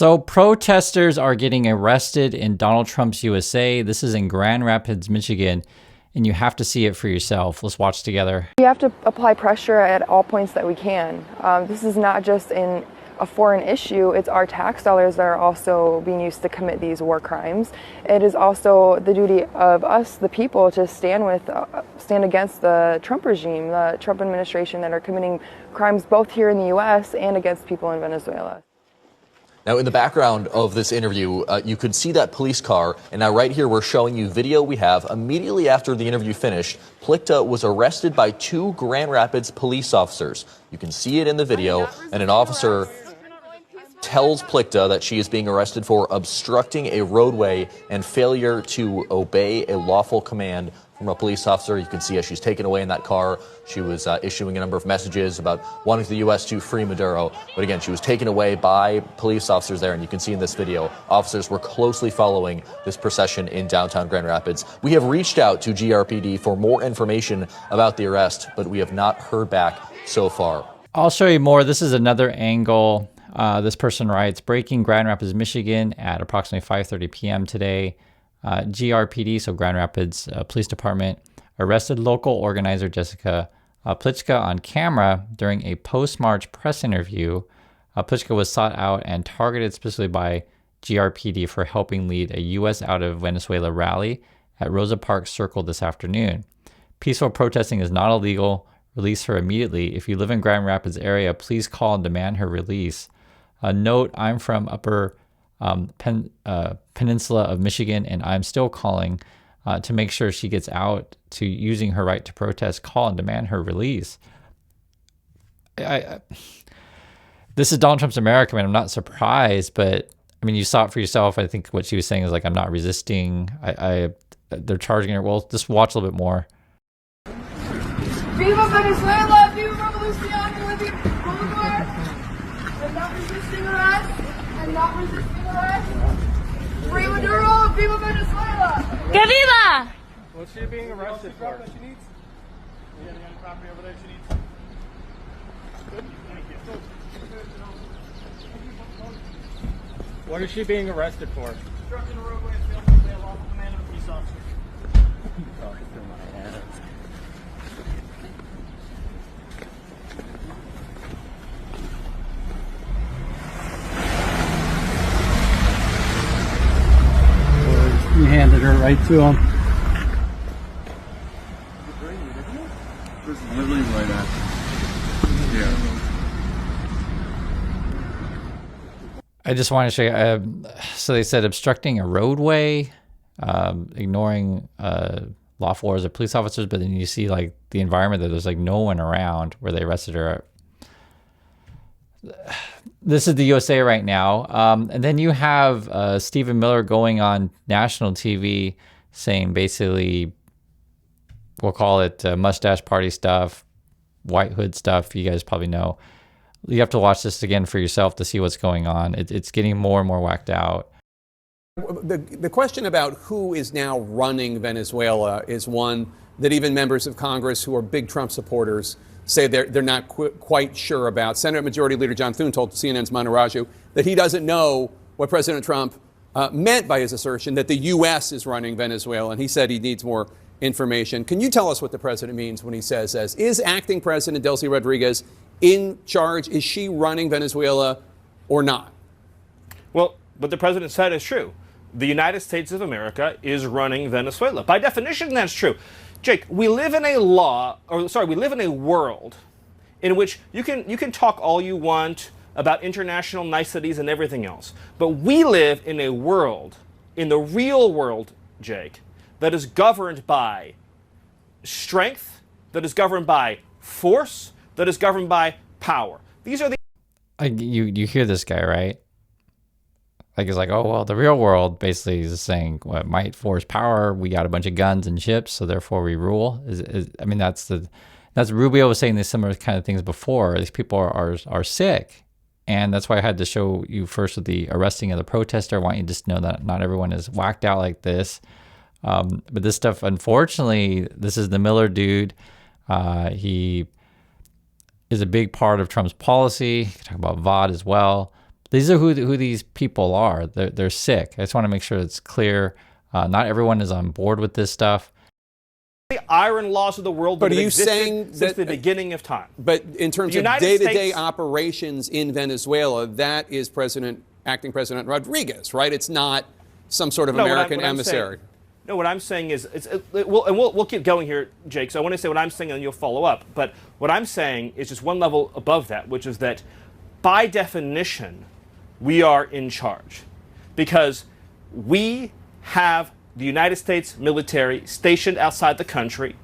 So protesters are getting arrested in Donald Trump's USA. This is in Grand Rapids, Michigan, and you have to see it for yourself. Let's watch together. We have to apply pressure at all points that we can. This is not just in a foreign issue, it's our tax dollars that are also being used to commit these war crimes. It is also the duty of us, the people, to stand against the Trump regime, the Trump administration that are committing crimes both here in the U.S. and against people in Venezuela. Now, in the background of this interview, you could see that police car. And now right here, we're showing you video we have. Immediately after the interview finished, Plichta was arrested by 2 Grand Rapids police officers. You can see it in the video, and an officer tells Plichta that she is being arrested for obstructing a roadway and failure to obey a lawful command from a police officer. You can see as she's taken away in that car, she was issuing a number of messages about wanting the U.S. to free Maduro. But again, she was taken away by police officers there, and you can see in this video, officers were closely following this procession in downtown Grand Rapids. We have reached out to GRPD for more information about the arrest, but we have not heard back so far. I'll show you more. This is another angle. This person writes, breaking Grand Rapids, Michigan at approximately 5:30 p.m. today. GRPD, so Grand Rapids Police Department, arrested local organizer Jessica Plichta on camera during a post-march press interview. Plichta was sought out and targeted specifically by GRPD for helping lead a U.S. out of Venezuela rally at Rosa Parks Circle this afternoon. Peaceful protesting is not illegal. Release her immediately. If you live in Grand Rapids area, please call and demand her release. Note, I'm from Upper Peninsula of Michigan, and I'm still calling to make sure she gets out to using her right to protest. Call and demand her release. This is Donald Trump's America, and I'm not surprised, but I mean, you saw it for yourself. I think what she was saying is like, I'm not resisting. They're charging her. Well, just watch a little bit more. Viva Venezuela! Viva Revolución! Living Bolívar! And not resisting arrest! And not resisting arrest! Free Maduro! Viva Venezuela! Que viva! What's she being arrested for? That she needs? Yeah, the property over there she needs. Good. Thank you. What is she being arrested for? Obstructing a roadway and failing to obey a lawful command of a police officer. Oh, through my hands. You handed her right to him. This is literally right after. Yeah. I just want to show you. So they said obstructing a roadway, ignoring lawful orders of police officers, but then you see like the environment that there's like no one around where they arrested her. This is the USA right now. And then you have Stephen Miller going on national TV saying basically, we'll call it mustache party stuff, white hood stuff. You guys probably know. You have to watch this again for yourself to see what's going on. It's getting more and more whacked out. The question about who is now running Venezuela is one that even members of Congress who are big Trump supporters say they're not quite sure about. Senate Majority Leader John Thune told CNN's Manu Raju that he doesn't know what President Trump meant by his assertion that the U.S. is running Venezuela, and he said he needs more information. Can you tell us what the president means when he says, is acting President Delcy Rodriguez in charge? Is she running Venezuela or not? Well, what the president said is true. The United States of America is running Venezuela. By definition, that's true. Jake, we live in a world in which you can talk all you want about international niceties and everything else. But we live in a world, in the real world, Jake, that is governed by strength, that is governed by force, that is governed by power. These are the... You hear this guy, right? Like, it's like, oh, well, the real world basically is saying, what, might, force, power. We got a bunch of guns and ships, so therefore we rule. I mean, that's Rubio was saying these similar kind of things before. These people are sick. And that's why I had to show you first with the arresting of the protester. I want you to just know that not everyone is whacked out like this. But this stuff, unfortunately, this is the Miller dude. He is a big part of Trump's policy. You can talk about VOD as well. these are who these people are. They're sick. I just want to make sure it's clear. Not everyone is on board with this stuff. The iron laws of the world But that are you existed saying since the beginning of time. But in terms of United day-to-day States operations in Venezuela, that is acting President Rodriguez, right? It's not some sort of American emissary. No, what I'm saying is, we'll keep going here, Jake. So I want to say what I'm saying, and you'll follow up. But what I'm saying is just one level above that, which is that, by definition, we are in charge, because we have the United States military stationed outside the country.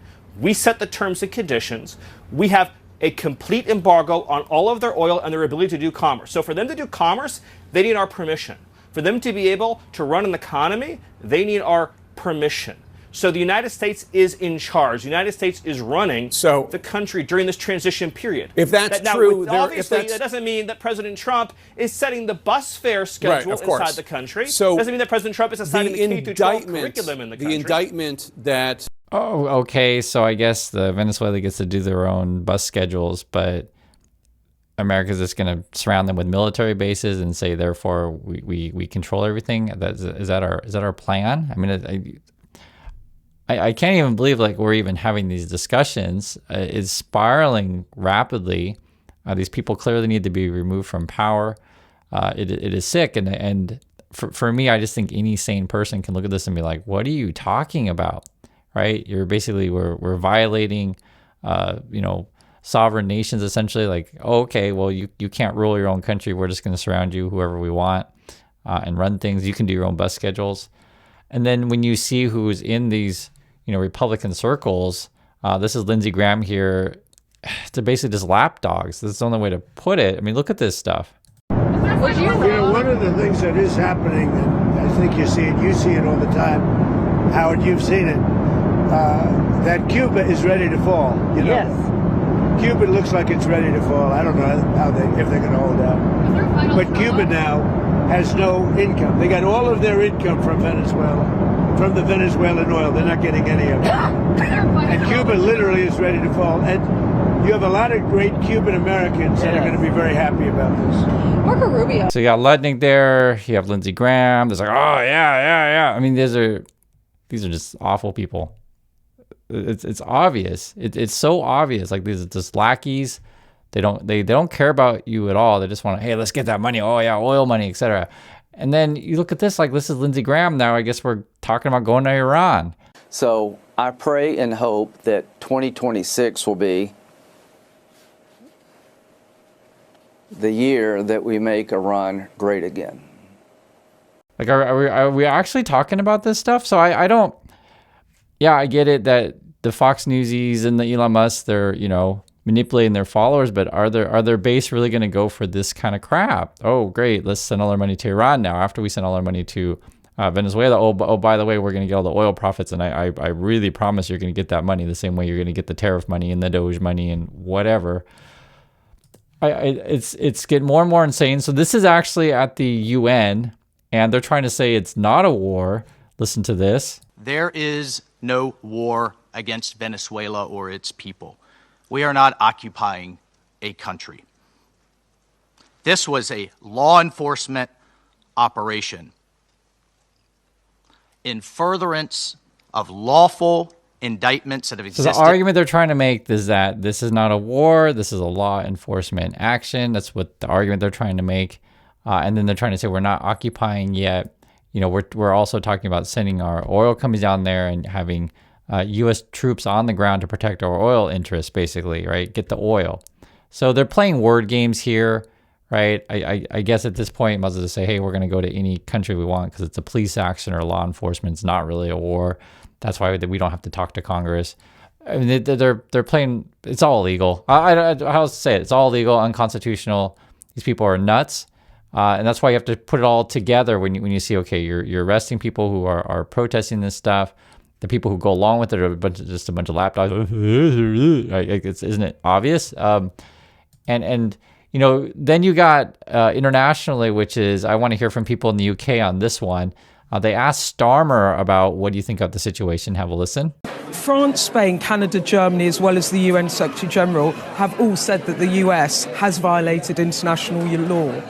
We set the terms and conditions. We have a complete embargo on all of their oil and their ability to do commerce. So for them to do commerce, they need our permission. For them to be able to run an economy, they need our permission. So the United States is in charge. The United States is running the country during this transition period. If that's true, obviously that doesn't mean that President Trump is setting the bus fare schedule inside the country. So doesn't mean that President Trump is assigning the K-12 curriculum in the country. The indictment that... Oh, okay. So I guess the Venezuela gets to do their own bus schedules, but America's just going to surround them with military bases and say, therefore, we control everything. Is that our plan? I mean, I can't even believe like we're even having these discussions. It's spiraling rapidly. These people clearly need to be removed from power. It is sick, and for me, I just think any sane person can look at this and be like, "What are you talking about?" Right? You're basically we're violating, sovereign nations essentially. Like, oh, okay, well you can't rule your own country. We're just going to surround you whoever we want and run things. You can do your own bus schedules, and then when you see who's in these Republican circles, this is Lindsey Graham here. They're basically just lapdogs. That's the only way to put it. I mean, look at this stuff. One of the things that is happening, and I think you see it all the time, Howard, you've seen it, that Cuba is ready to fall. Yes. Cuba looks like it's ready to fall. I don't know if they're going to hold out. But Cuba now has no income. They got all of their income from Venezuela, from the Venezuelan oil. They're not getting any of it. And Cuba literally is ready to fall. And you have a lot of great Cuban Americans that are going to be very happy about this. Marco Rubio. So you got Ludnick there. You have Lindsey Graham. There's like, oh yeah. I mean, these are just awful people. It's obvious. It's so obvious. Like these are just lackeys. They don't care about you at all. They just want to, hey, let's get that money. Oh yeah, oil money, etc. And then you look at this, like this is Lindsey Graham now. I guess we're talking about going to Iran. So I pray and hope that 2026 will be the year that we make Iran great again. Like, are we actually talking about this stuff? So I don't. Yeah, I get it that the Fox Newsies and the Elon Musk, they're manipulating their followers, but are their base really going to go for this kind of crap? Oh, great, let's send all our money to Iran now after we send all our money to Venezuela. Oh, by the way, we're going to get all the oil profits, and I really promise you're going to get that money the same way you're going to get the tariff money and the Doge money and whatever. It's getting more and more insane. So this is actually at the UN, and they're trying to say it's not a war. Listen to this. There is no war against Venezuela or its people. We are not occupying a country. This was a law enforcement operation in furtherance of lawful indictments that have existed. So the argument they're trying to make is that this is not a war, this is a law enforcement action. That's what the argument they're trying to make. And then they're trying to say we're not occupying yet. We're also talking about sending our oil companies down there and having U.S. troops on the ground to protect our oil interests, basically, right? Get the oil. So they're playing word games here, right? I guess at this point, might as well just say, hey, we're going to go to any country we want because it's a police action or law enforcement. It's not really a war. That's why we don't have to talk to Congress. I mean, they're playing. It's all illegal. I'll say it. It's all illegal, unconstitutional. These people are nuts. And that's why you have to put it all together when you see, okay, you're arresting people who are protesting this stuff. The people who go along with it are just a bunch of lapdogs. Isn't it obvious? And then you got internationally, which is, I want to hear from people in the UK on this one. They asked Starmer about what do you think of the situation. Have a listen. France, Spain, Canada, Germany, as well as the UN Secretary General have all said that the US has violated international law.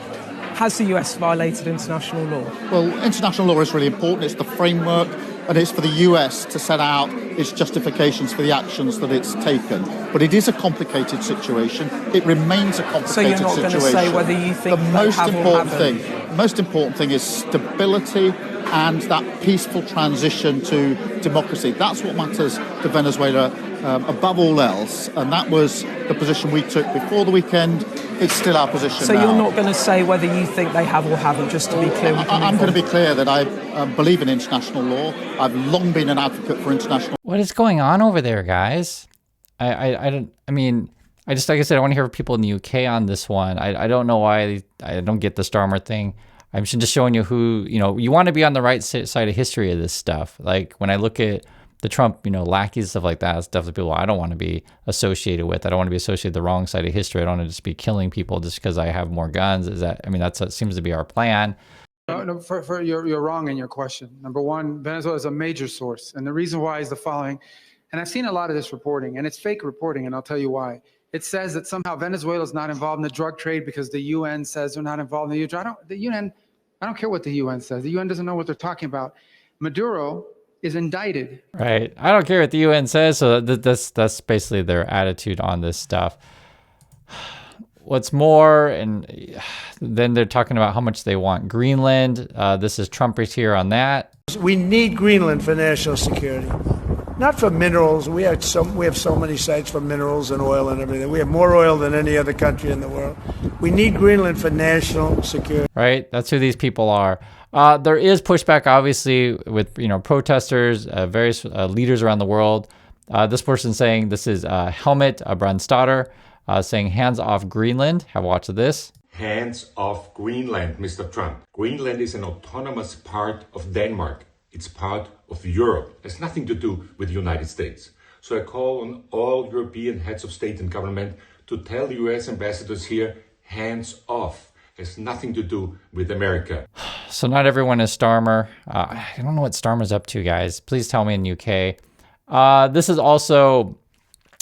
Has the US violated international law? Well, international law is really important. It's the framework, and it's for the US to set out its justifications for the actions that it's taken. But it is a complicated situation. It remains a complicated situation. So you're not going to say whether you think the most important thing is stability and that peaceful transition to democracy. That's what matters to Venezuela above all else, and that was the position we took before the weekend. It's still our position so now. You're not going to say whether you think they have or haven't, just to be clear? I'm going to be clear that I believe in international law. I've long been an advocate for international. What is going on over there, guys? I just, like I said, I want to hear people in the UK on this one. I don't know why I don't get the Starmer thing. I'm just showing you who, you want to be on the right side of history of this stuff. Like when I look at the Trump, lackeys, stuff like that, it's definitely people I don't want to be associated with. I don't want to be associated with the wrong side of history. I don't want to just be killing people just because I have more guns. That seems to be our plan. No, you're wrong in your question. Number one, Venezuela is a major source. And the reason why is the following. And I've seen a lot of this reporting, and it's fake reporting, and I'll tell you why. It says that somehow Venezuela is not involved in the drug trade because the UN says they're not involved in the drug. I don't care what the UN says. The UN doesn't know what they're talking about. Maduro is indicted. Right. I don't care what the UN says. So that's basically their attitude on this stuff. What's more, and then they're talking about how much they want Greenland. This is Trump right here on that. We need Greenland for national security, not for minerals. We have so many sites for minerals and oil and everything. We have more oil than any other country in the world. We need Greenland for national security. Right. That's who these people are. There is pushback, obviously, with protesters, various leaders around the world. This person saying, this is Helmut Brandstatter, saying hands off Greenland. Have a watch of this. Hands off Greenland, Mr. Trump. Greenland is an autonomous part of Denmark. It's part of Europe. It has nothing to do with the United States. So I call on all European heads of state and government to tell the US ambassadors here, hands off. It has nothing to do with America. So not everyone is Starmer. I don't know what Starmer's up to, guys. Please tell me in the UK. This is also...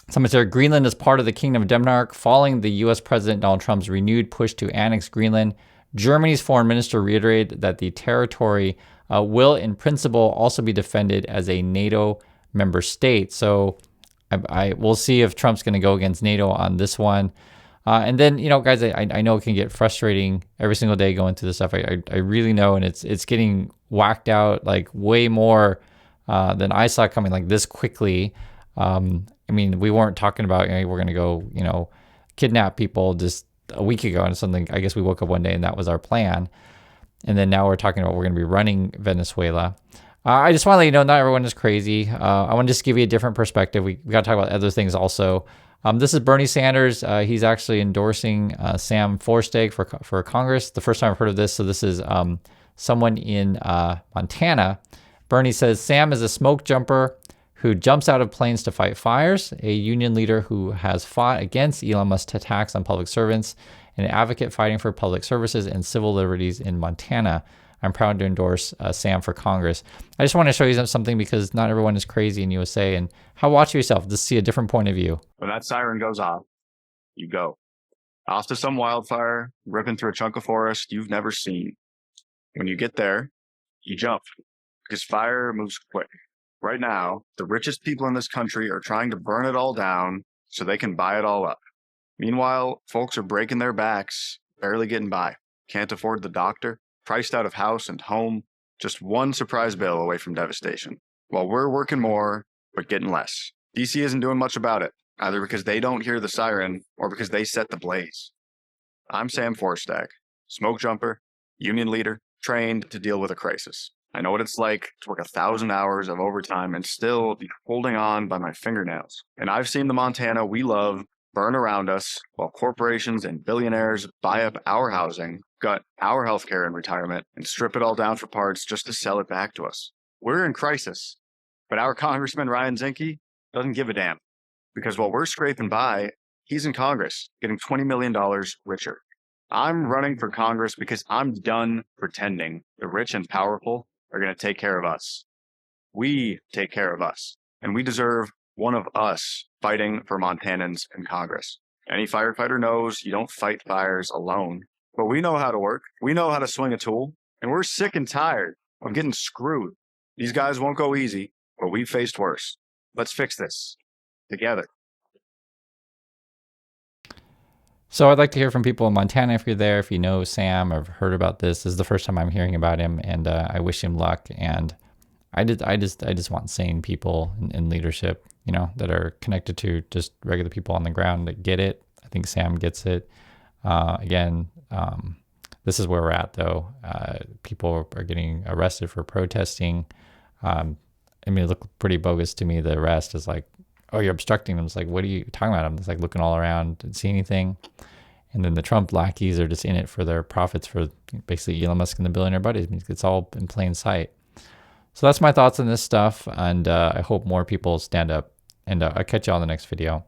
Someone said Greenland is part of the Kingdom of Denmark following the U.S. President Donald Trump's renewed push to annex Greenland. Germany's foreign minister reiterated that the territory will, in principle, also be defended as a NATO member state. So we'll see if Trump's going to go against NATO on this one. And then, guys, I know it can get frustrating every single day going through this stuff. I really know, and it's getting whacked out like way more than I saw coming like this quickly. We weren't talking about, we're going to go, kidnap people just a week ago and something. I guess we woke up one day and that was our plan. And then now we're talking about we're going to be running Venezuela. I just want to let you know, not everyone is crazy. I want to just give you a different perspective. We got to talk about other things also. This is Bernie Sanders. He's actually endorsing Sam Forstag for Congress. The first time I've heard of this. So this is someone in Montana. Bernie says Sam is a smoke jumper who jumps out of planes to fight fires, a union leader who has fought against Elon Musk's attacks on public servants, and an advocate fighting for public services and civil liberties in Montana. I'm proud to endorse Sam for Congress. I just want to show you something because not everyone is crazy in USA, and watch yourself to see a different point of view. When that siren goes off, you go. Off to some wildfire, ripping through a chunk of forest you've never seen. When you get there, you jump, because fire moves quick. Right now, the richest people in this country are trying to burn it all down so they can buy it all up. Meanwhile, folks are breaking their backs, barely getting by. Can't afford the doctor, priced out of house and home, just one surprise bill away from devastation. While we're working more, but getting less. DC isn't doing much about it, either because they don't hear the siren or because they set the blaze. I'm Sam Forstag, smoke jumper, union leader, trained to deal with a crisis. I know what it's like to work 1,000 hours of overtime and still be holding on by my fingernails. And I've seen the Montana we love burn around us while corporations and billionaires buy up our housing, gut our healthcare and retirement, and strip it all down for parts just to sell it back to us. We're in crisis, but our Congressman Ryan Zinke doesn't give a damn. Because while we're scraping by, he's in Congress getting $20 million richer. I'm running for Congress because I'm done pretending the rich and powerful are going to take care of us. We take care of us, and we deserve one of us fighting for Montanans in Congress. Any firefighter knows you don't fight fires alone. but we know how to work. We know how to swing a tool, and we're sick and tired of getting screwed. These guys won't go easy, but we've faced worse. Let's fix this together. So I'd like to hear from people in Montana if you're there, if you know Sam or have heard about this. This is the first time I'm hearing about him, and I wish him luck. And I just want sane people in leadership, you know, that are connected to just regular people on the ground that get it. I think Sam gets it. This is where we're at, though. People are getting arrested for protesting. I mean, it looked pretty bogus to me. The arrest is like, oh, you're obstructing them. It's like, what are you talking about? I'm just like looking all around, didn't see anything. And then the Trump lackeys are just in it for their profits for basically Elon Musk and the billionaire buddies. I mean, it's all in plain sight. So that's my thoughts on this stuff. And I hope more people stand up. And I'll catch you on the next video.